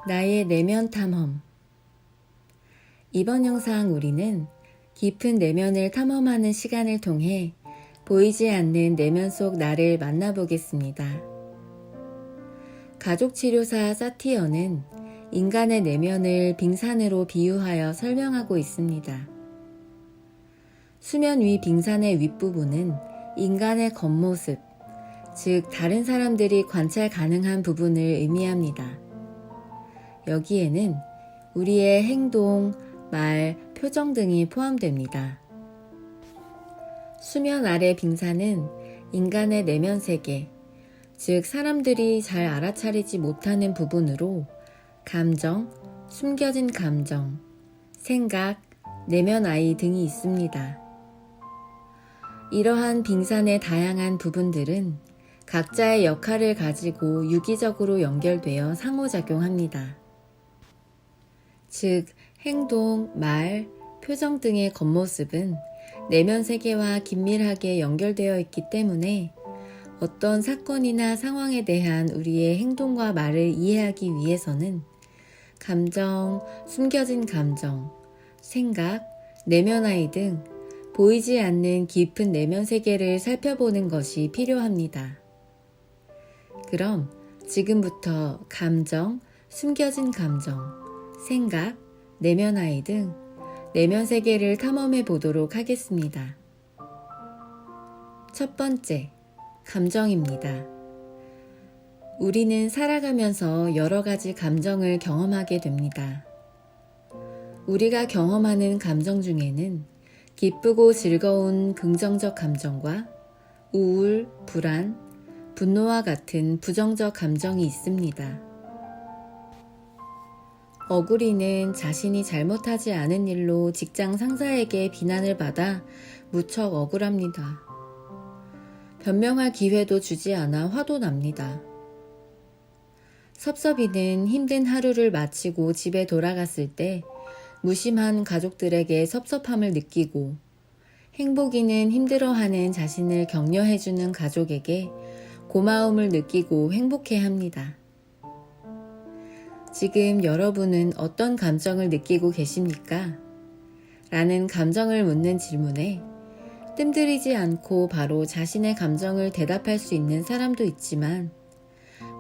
나의 내면 탐험. 이번 영상 우리는 깊은 내면을 탐험하는 시간을 통해 보이지 않는 내면 속 나를 만나보겠습니다. 가족치료사 사티어는 인간의 내면을 빙산으로 비유하여 설명하고 있습니다. 수면 위 빙산의 윗부분은 인간의 겉모습, 즉 다른 사람들이 관찰 가능한 부분을 의미합니다. 여기에는 우리의 행동, 말, 표정 등이 포함됩니다. 수면 아래 빙산은 인간의 내면 세계, 즉 사람들이 잘 알아차리지 못하는 부분으로 감정, 숨겨진 감정, 생각, 내면 아이 등이 있습니다. 이러한 빙산의 다양한 부분들은 각자의 역할을 가지고 유기적으로 연결되어 상호작용합니다. 즉, 행동, 말, 표정 등의 겉모습은 내면 세계와 긴밀하게 연결되어 있기 때문에 어떤 사건이나 상황에 대한 우리의 행동과 말을 이해하기 위해서는 감정, 숨겨진 감정, 생각, 내면 아이 등 보이지 않는 깊은 내면 세계를 살펴보는 것이 필요합니다. 그럼 지금부터 감정, 숨겨진 감정, 생각, 내면 아이 등 내면 세계를 탐험해 보도록 하겠습니다. 첫 번째, 감정입니다. 우리는 살아가면서 여러 가지 감정을 경험하게 됩니다. 우리가 경험하는 감정 중에는 기쁘고 즐거운 긍정적 감정과 우울, 불안, 분노와 같은 부정적 감정이 있습니다. 어구리는 자신이 잘못하지 않은 일로 직장 상사에게 비난을 받아 무척 억울합니다. 변명할 기회도 주지 않아 화도 납니다. 섭섭이는 힘든 하루를 마치고 집에 돌아갔을 때 무심한 가족들에게 섭섭함을 느끼고, 행복이는 힘들어하는 자신을 격려해주는 가족에게 고마움을 느끼고 행복해합니다. 지금 여러분은 어떤 감정을 느끼고 계십니까? 라는 감정을 묻는 질문에 뜸들이지 않고 바로 자신의 감정을 대답할 수 있는 사람도 있지만,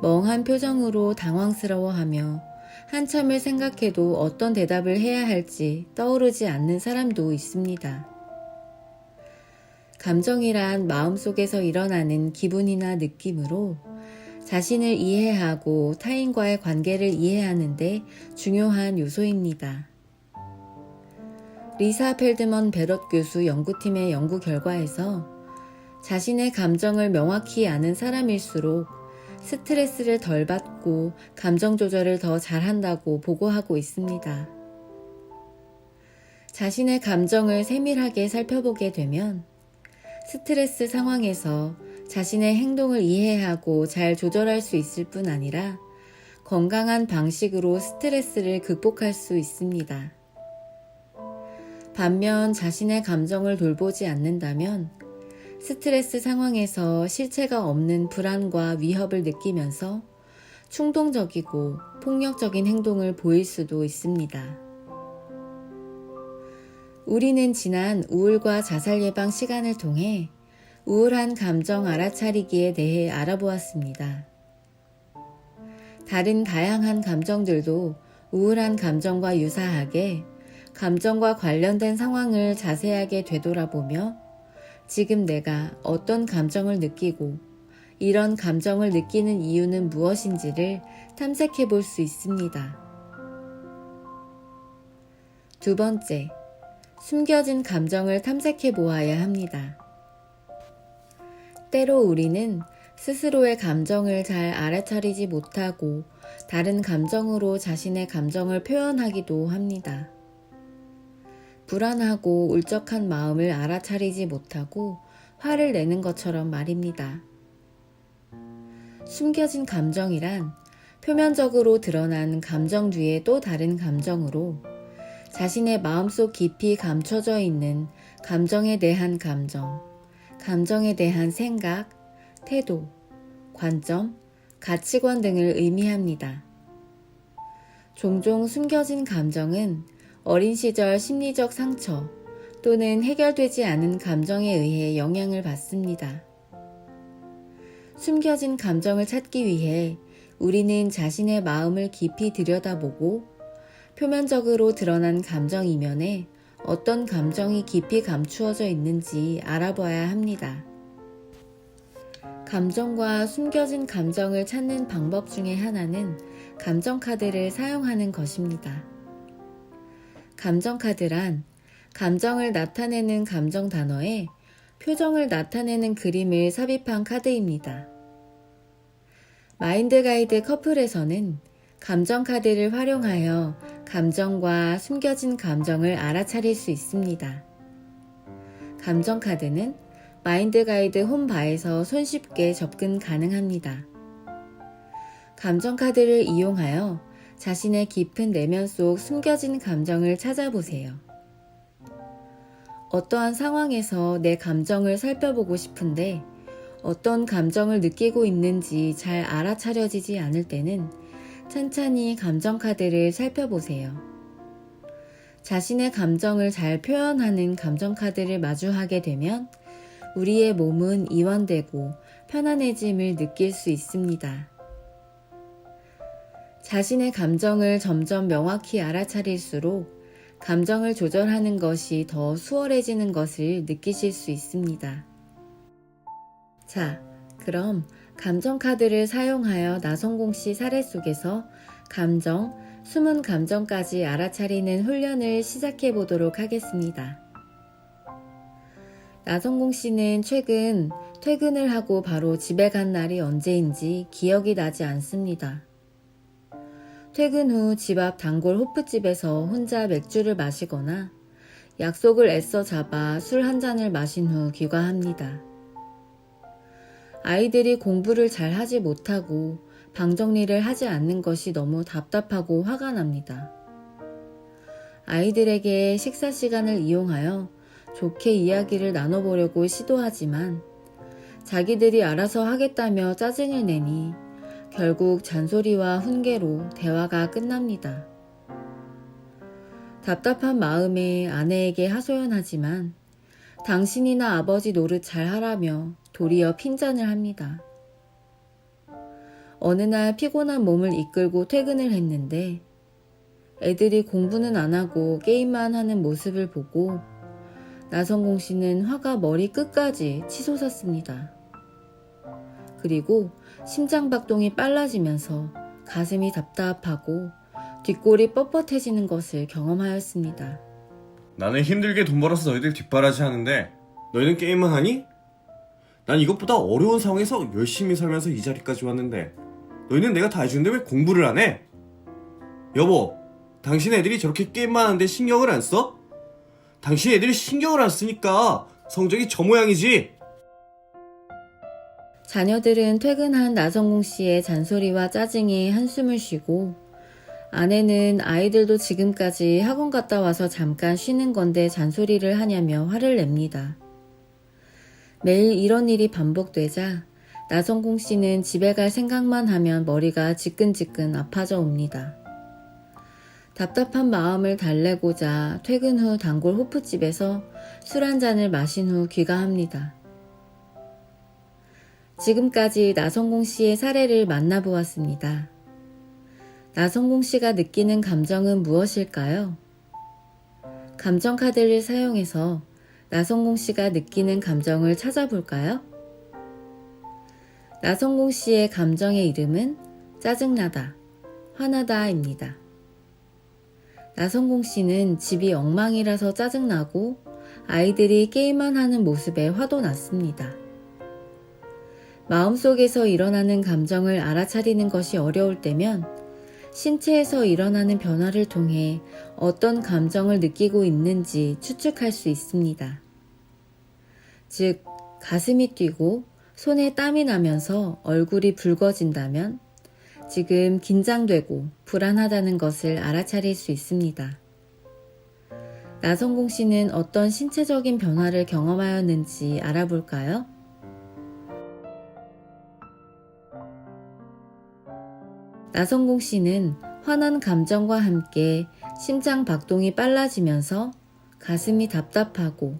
멍한 표정으로 당황스러워하며 한참을 생각해도 어떤 대답을 해야 할지 떠오르지 않는 사람도 있습니다. 감정이란 마음속에서 일어나는 기분이나 느낌으로 자신을 이해하고 타인과의 관계를 이해하는 데 중요한 요소입니다. 리사 펠드먼 베럿 교수 연구팀의 연구 결과에서 자신의 감정을 명확히 아는 사람일수록 스트레스를 덜 받고 감정 조절을 더 잘한다고 보고하고 있습니다. 자신의 감정을 세밀하게 살펴보게 되면 스트레스 상황에서 자신의 행동을 이해하고 잘 조절할 수 있을 뿐 아니라 건강한 방식으로 스트레스를 극복할 수 있습니다. 반면 자신의 감정을 돌보지 않는다면 스트레스 상황에서 실체가 없는 불안과 위협을 느끼면서 충동적이고 폭력적인 행동을 보일 수도 있습니다. 우리는 지난 우울과 자살 예방 시간을 통해 우울한 감정 알아차리기에 대해 알아보았습니다. 다른 다양한 감정들도 우울한 감정과 유사하게 감정과 관련된 상황을 자세하게 되돌아보며 지금 내가 어떤 감정을 느끼고 이런 감정을 느끼는 이유는 무엇인지를 탐색해 볼 수 있습니다. 두 번째, 숨겨진 감정을 탐색해 보아야 합니다. 때로 우리는 스스로의 감정을 잘 알아차리지 못하고 다른 감정으로 자신의 감정을 표현하기도 합니다. 불안하고 울적한 마음을 알아차리지 못하고 화를 내는 것처럼 말입니다. 숨겨진 감정이란 표면적으로 드러난 감정 뒤에 또 다른 감정으로 자신의 마음속 깊이 감춰져 있는 감정에 대한 감정, 감정에 대한 생각, 태도, 관점, 가치관 등을 의미합니다. 종종 숨겨진 감정은 어린 시절 심리적 상처 또는 해결되지 않은 감정에 의해 영향을 받습니다. 숨겨진 감정을 찾기 위해 우리는 자신의 마음을 깊이 들여다보고 표면적으로 드러난 감정 이면에 어떤 감정이 깊이 감추어져 있는지 알아봐야 합니다. 감정과 숨겨진 감정을 찾는 방법 중에 하나는 감정카드를 사용하는 것입니다. 감정카드란 감정을 나타내는 감정 단어에 표정을 나타내는 그림을 삽입한 카드입니다. 마인드 가이드 커플에서는 감정카드를 활용하여 감정과 숨겨진 감정을 알아차릴 수 있습니다. 감정카드는 마인드 가이드 홈바에서 손쉽게 접근 가능합니다. 감정카드를 이용하여 자신의 깊은 내면 속 숨겨진 감정을 찾아보세요. 어떠한 상황에서 내 감정을 살펴보고 싶은데 어떤 감정을 느끼고 있는지 잘 알아차려지지 않을 때는 천천히 감정카드를 살펴보세요. 자신의 감정을 잘 표현하는 감정카드를 마주하게 되면 우리의 몸은 이완되고 편안해짐을 느낄 수 있습니다. 자신의 감정을 점점 명확히 알아차릴수록 감정을 조절하는 것이 더 수월해지는 것을 느끼실 수 있습니다. 자, 그럼 감정카드를 사용하여 나성공 씨 사례 속에서 감정, 숨은 감정까지 알아차리는 훈련을 시작해 보도록 하겠습니다. 나성공 씨는 최근 퇴근을 하고 바로 집에 간 날이 언제인지 기억이 나지 않습니다. 퇴근 후 집 앞 단골 호프집에서 혼자 맥주를 마시거나 약속을 애써 잡아 술 한 잔을 마신 후 귀가합니다. 아이들이 공부를 잘 하지 못하고 방 정리를 하지 않는 것이 너무 답답하고 화가 납니다. 아이들에게 식사 시간을 이용하여 좋게 이야기를 나눠보려고 시도하지만 자기들이 알아서 하겠다며 짜증을 내니 결국 잔소리와 훈계로 대화가 끝납니다. 답답한 마음에 아내에게 하소연하지만 당신이나 아버지 노릇 잘 하라며 도리어 핀잔을 합니다. 어느 날 피곤한 몸을 이끌고 퇴근을 했는데 애들이 공부는 안 하고 게임만 하는 모습을 보고 나성공 씨는 화가 머리 끝까지 치솟았습니다. 그리고 심장박동이 빨라지면서 가슴이 답답하고 뒷골이 뻣뻣해지는 것을 경험하였습니다. 나는 힘들게 돈 벌어서 너희들 뒷바라지 하는데 너희는 게임만 하니? 난 이것보다 어려운 상황에서 열심히 살면서 이 자리까지 왔는데 너희는 내가 다 해주는데 왜 공부를 안 해? 여보, 당신 애들이 저렇게 게임만 하는데 신경을 안 써? 당신 애들이 신경을 안 쓰니까 성적이 저 모양이지. 자녀들은 퇴근한 나성공 씨의 잔소리와 짜증에 한숨을 쉬고 아내는 아이들도 지금까지 학원 갔다 와서 잠깐 쉬는 건데 잔소리를 하냐며 화를 냅니다. 매일 이런 일이 반복되자 나성공 씨는 집에 갈 생각만 하면 머리가 지끈지끈 아파져 옵니다. 답답한 마음을 달래고자 퇴근 후 단골 호프집에서 술 한 잔을 마신 후 귀가합니다. 지금까지 나성공 씨의 사례를 만나보았습니다. 나성공 씨가 느끼는 감정은 무엇일까요? 감정카드를 사용해서 나성공 씨가 느끼는 감정을 찾아볼까요? 나성공 씨의 감정의 이름은 짜증나다, 화나다입니다. 나성공 씨는 집이 엉망이라서 짜증나고 아이들이 게임만 하는 모습에 화도 났습니다. 마음속에서 일어나는 감정을 알아차리는 것이 어려울 때면 신체에서 일어나는 변화를 통해 어떤 감정을 느끼고 있는지 추측할 수 있습니다. 즉, 가슴이 뛰고 손에 땀이 나면서 얼굴이 붉어진다면 지금 긴장되고 불안하다는 것을 알아차릴 수 있습니다. 나성공 씨는 어떤 신체적인 변화를 경험하였는지 알아볼까요? 나성공 씨는 화난 감정과 함께 심장 박동이 빨라지면서 가슴이 답답하고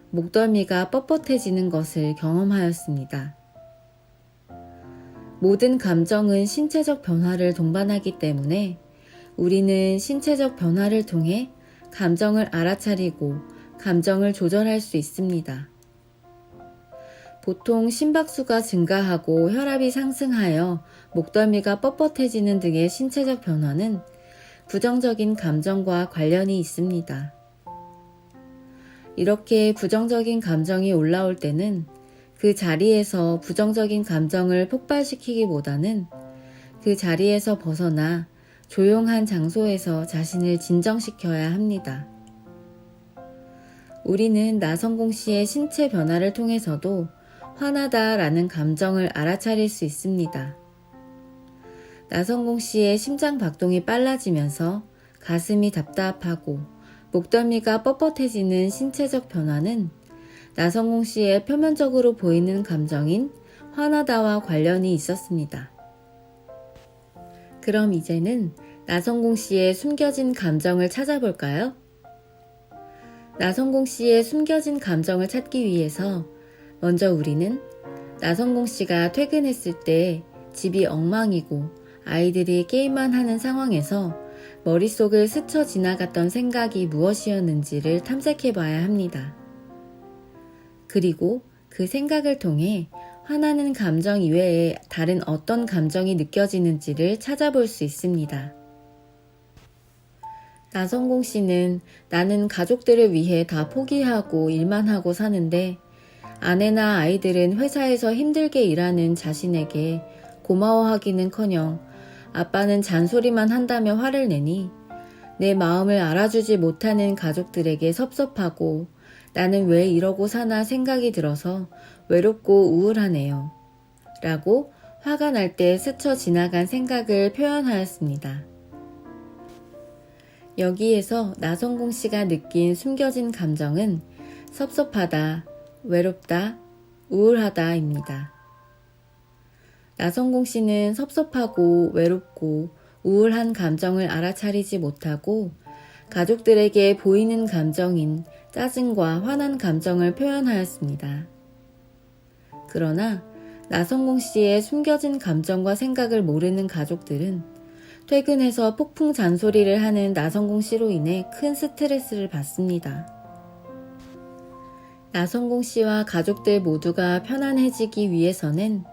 목덜미가 뻣뻣해지는 것을 경험하였습니다. 모든 감정은 신체적 변화를 동반하기 때문에 우리는 신체적 변화를 통해 감정을 알아차리고 감정을 조절할 수 있습니다. 보통 심박수가 증가하고 혈압이 상승하여 목덜미가 뻣뻣해지는 등의 신체적 변화는 부정적인 감정과 관련이 있습니다. 이렇게 부정적인 감정이 올라올 때는 그 자리에서 부정적인 감정을 폭발시키기보다는 그 자리에서 벗어나 조용한 장소에서 자신을 진정시켜야 합니다. 우리는 나성공 씨의 신체 변화를 통해서도 화나다라는 감정을 알아차릴 수 있습니다. 나성공 씨의 심장 박동이 빨라지면서 가슴이 답답하고 목덜미가 뻣뻣해지는 신체적 변화는 나성공 씨의 표면적으로 보이는 감정인 화나다와 관련이 있었습니다. 그럼 이제는 나성공 씨의 숨겨진 감정을 찾아볼까요? 나성공 씨의 숨겨진 감정을 찾기 위해서 먼저 우리는 나성공 씨가 퇴근했을 때 집이 엉망이고 아이들이 게임만 하는 상황에서 머릿속을 스쳐 지나갔던 생각이 무엇이었는지를 탐색해 봐야 합니다. 그리고 그 생각을 통해 화나는 감정 이외에 다른 어떤 감정이 느껴지는지를 찾아볼 수 있습니다. 나성공 씨는 나는 가족들을 위해 다 포기하고 일만 하고 사는데 아내나 아이들은 회사에서 힘들게 일하는 자신에게 고마워하기는커녕 아빠는 잔소리만 한다며 화를 내니 내 마음을 알아주지 못하는 가족들에게 섭섭하고 나는 왜 이러고 사나 생각이 들어서 외롭고 우울하네요. 라고 화가 날 때 스쳐 지나간 생각을 표현하였습니다. 여기에서 나성공 씨가 느낀 숨겨진 감정은 섭섭하다, 외롭다, 우울하다입니다. 나성공 씨는 섭섭하고 외롭고 우울한 감정을 알아차리지 못하고 가족들에게 보이는 감정인 짜증과 화난 감정을 표현하였습니다. 그러나 나성공 씨의 숨겨진 감정과 생각을 모르는 가족들은 퇴근해서 폭풍 잔소리를 하는 나성공 씨로 인해 큰 스트레스를 받습니다. 나성공 씨와 가족들 모두가 편안해지기 위해서는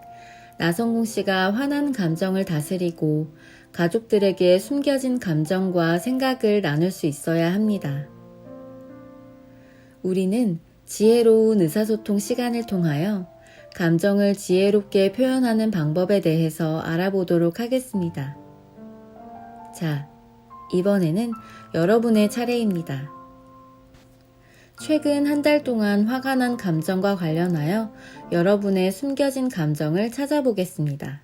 나성공 씨가 화난 감정을 다스리고 가족들에게 숨겨진 감정과 생각을 나눌 수 있어야 합니다. 우리는 지혜로운 의사소통 시간을 통하여 감정을 지혜롭게 표현하는 방법에 대해서 알아보도록 하겠습니다. 자, 이번에는 여러분의 차례입니다. 최근 한 달 동안 화가 난 감정과 관련하여 여러분의 숨겨진 감정을 찾아보겠습니다.